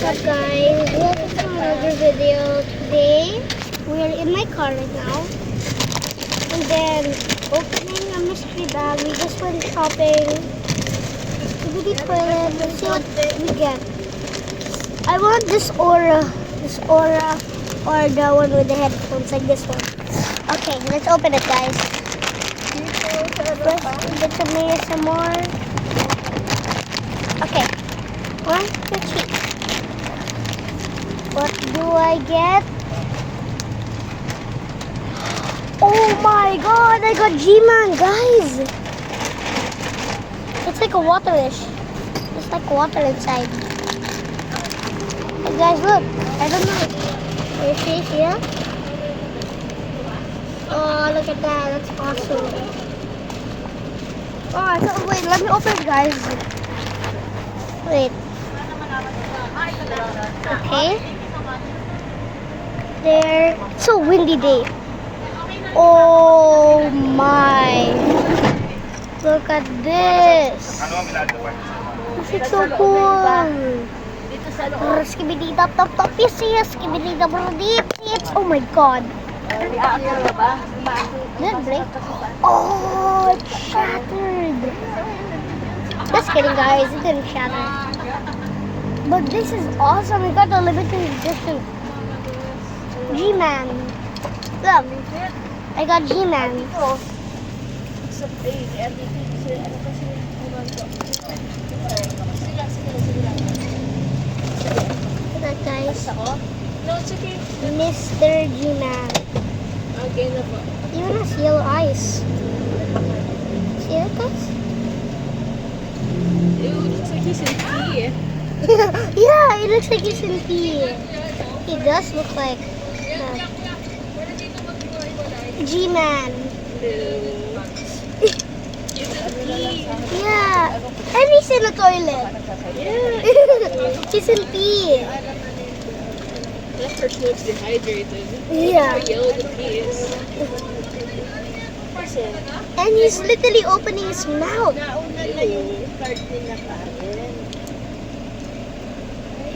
What's up guys, welcome to another video. Today, we're in my car right now. And then, opening a mystery bag. We just went shopping. Skibidi toilet. Let's see what we get. I want this Aura. Or the one with the headphones, like this one. Okay, let's open it guys. First, get some ASMR. Okay. 1, 2, 3. What do I get? Oh my god, I got G-Man, guys! It's like a waterish. It's like water inside. Hey guys, look. I don't know. Can you see it here? Oh, look at that. That's awesome. Oh, so wait, let me open it, guys. Wait. Okay. There. It's so windy day. Oh my. Look at this. This is so cool. Skibidi top. Yes. Skibidi top. Oh my god. Did it break? Oh, it shattered. Just kidding, guys. It didn't shatter. But this is awesome. We got a limited edition G-Man. Look, I got G-Man. Look at guys. No, it's okay. Mr. G-Man. Okay na po. Even has yellow eyes. See that, guys? Ew, looks like he's in pee. Yeah, it looks like he's in pee. He does look like G-Man. Yeah, and he's in the toilet. Yeah. He's in pee. That person looks dehydrated. Yeah. How yellow the pee is. And he's literally opening his mouth.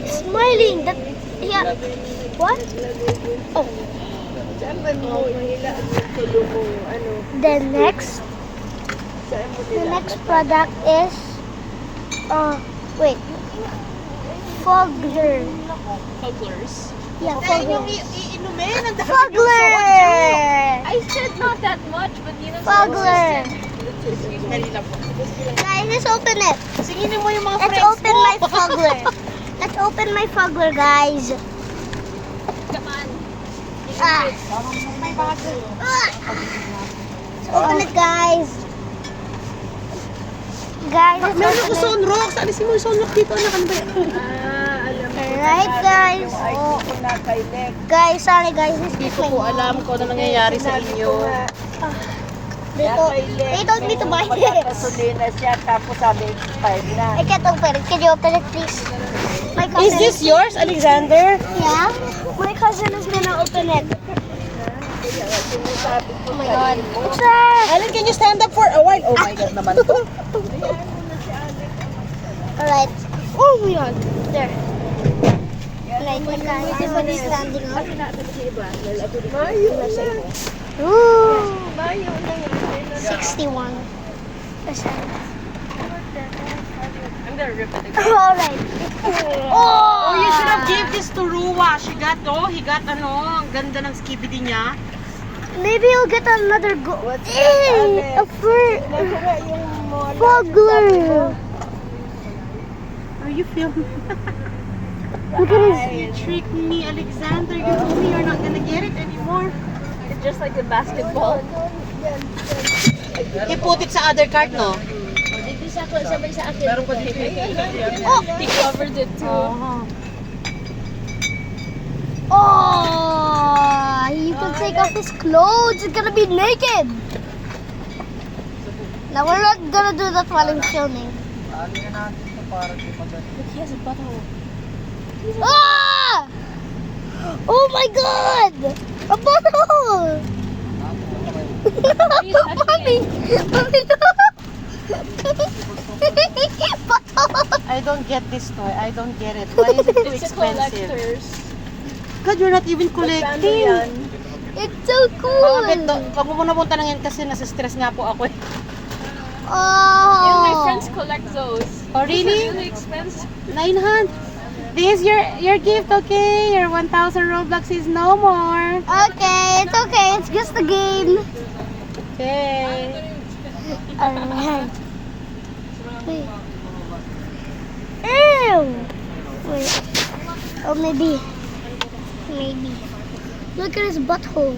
Smiling. That, yeah. What? Oh. The next product is wait. Fogler. Pugglers. Yeah, Fogler. I Fogler. said not that much, but you know. Fogler. Guys, let's open it. Singinin mo yung mga Let's friends open mo. my Fogler. Let's open my Fogler, guys. Come on. Ah. Let's open it, guys. Guys, let's Meron ako open it. sunrock. Alisin mo yung sunrock dito. Anak, ano ba yan? Alam mo. Alright, guys. Guys, sorry guys. This Hindi is ko my po alam kung ano nangyayari sa inyo. They told me to buy this. Gasolina siya, tapos sabi expired na. I can't open it. Can you open it, please? My cousin. Is this yours, Alexander? Yeah. My cousin is gonna open it. Oh my god. What's that? Alan, can you stand up for a while? Oh my God naman to. Alright. Oh my god. There. Alright, my cousin is standing up. Ooh. 61%. I'm gonna rip it again. Alright. Oh, you should have gave this to Ruwa. He got ang ganda ng skibidi niya. Maybe you'll get another a fur. Fogler. Are you filming? Look at his. You tricked me, Alexander. You told me you're not gonna get it anymore. It's just like the basketball. He put it sa other cart, no? Meron pa dito. Oh, He covered it too. oh, you can take off his clothes. He's gonna be naked. Now we're not gonna do that while I'm filming. Look, he has a butthole. Ah! Oh my god! A bottle! Are you touching Mommy! it? Mommy, no! I don't get this toy. I don't get it. Why is it too expensive? God, you're not even collecting. It's so cool. Bakit wag mo muna punta lang yan kasi nasa-stress nga po ako eh. Oh. My friends collect those. Oh, really? Really expensive. 900. This is your gift, okay? Your 1,000 Robux is no more. Okay, it's okay. It's just a game. Okay. Alright. Wait. Ew. Wait. Oh, maybe. Maybe. Look at his butthole.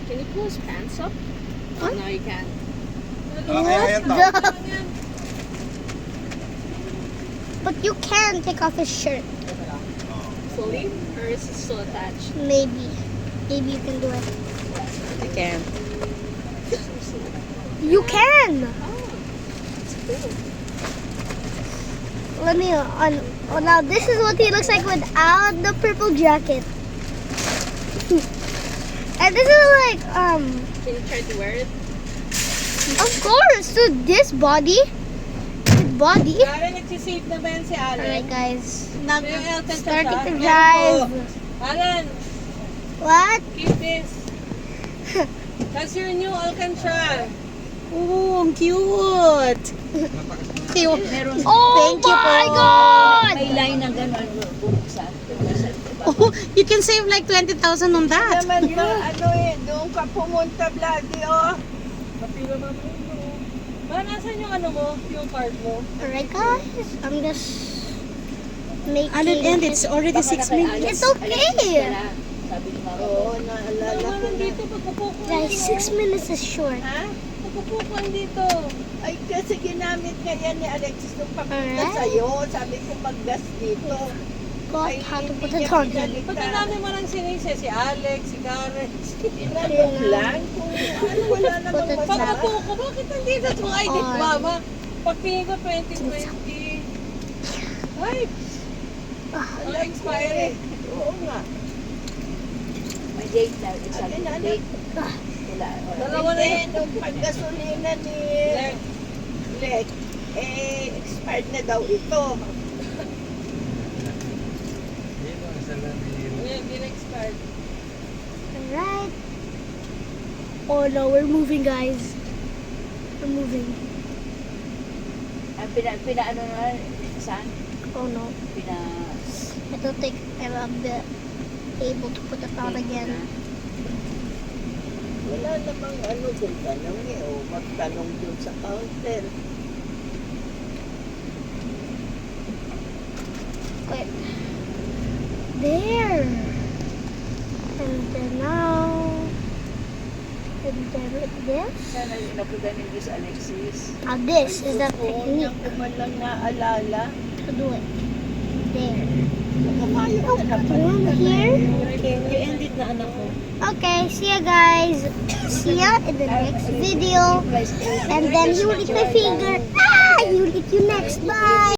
Can you pull his pants up? What? No, you can't. What the? But you can take off his shirt. Fully? Or is it still attached? Maybe. Maybe you can do it. I can. You can. It's cool. Let me on. Oh, now this is what he looks like without the purple jacket. And this is like Can you try to wear it? of course, so this body. Body. Alan, nagsisave na ba yan si Alan? Alright guys. Yung Elton Starting to siya. drive. Alan, What? keep this. That's your new Alcantara. Oh, ang cute. Cute. Oh Thank you my po. god! line na gano'n. Bubuksan. Oh, you can save like 20,000 on that. Naman ba, ano eh, doon ka pumunta, Bloody, oh. Mapila na mo. Ba, nasan yung ano mo, yung card mo? Alright guys, I'm just making And it's already 6 minutes. It's okay. Oo, naalala ko na. Dito, pagpupukuan. Guys, 6 minutes is short. Ha? Pagpupukuan dito. Ay, kasi ginamit nga yan ni Alexis nung papunta Alright. sa'yo. Sabi ko mag-gas dito. God, how to put hindi it niya on. pinalitan. Pagkadami mo lang sinisi, si Alex, si Karen. Tinanong lang kung ano, wala namang Put it masama. Pagkapo ko, bakit nandito itong ID, On. mama? Pagtingin ko 2020. Ay, wala expire eh. Oo nga. May date na, At exact inanak. date. Wala. Dalawa na Hindi, yun. nung paggasolina ni Lek, eh, expired na daw ito. Hindi na expired. Alright. Oh no, we're moving guys. We're moving. Ang pina-ano na, saan? Oh no. I don't think I'm able to put it on again. Wala namang ano kung tanong eh, o magtanong dun sa counter. Wait. There. And then now. And then like this. Sana yung napugan ni Miss Alexis. Now this is the Oo, niya technique ko man lang naalala. to do it. There. Kumayo Oh, ka na room here. I-ended na anak ko. Okay, see ya guys. See ya in the next video. And then he will eat my finger. Ah! He will eat you next. Bye.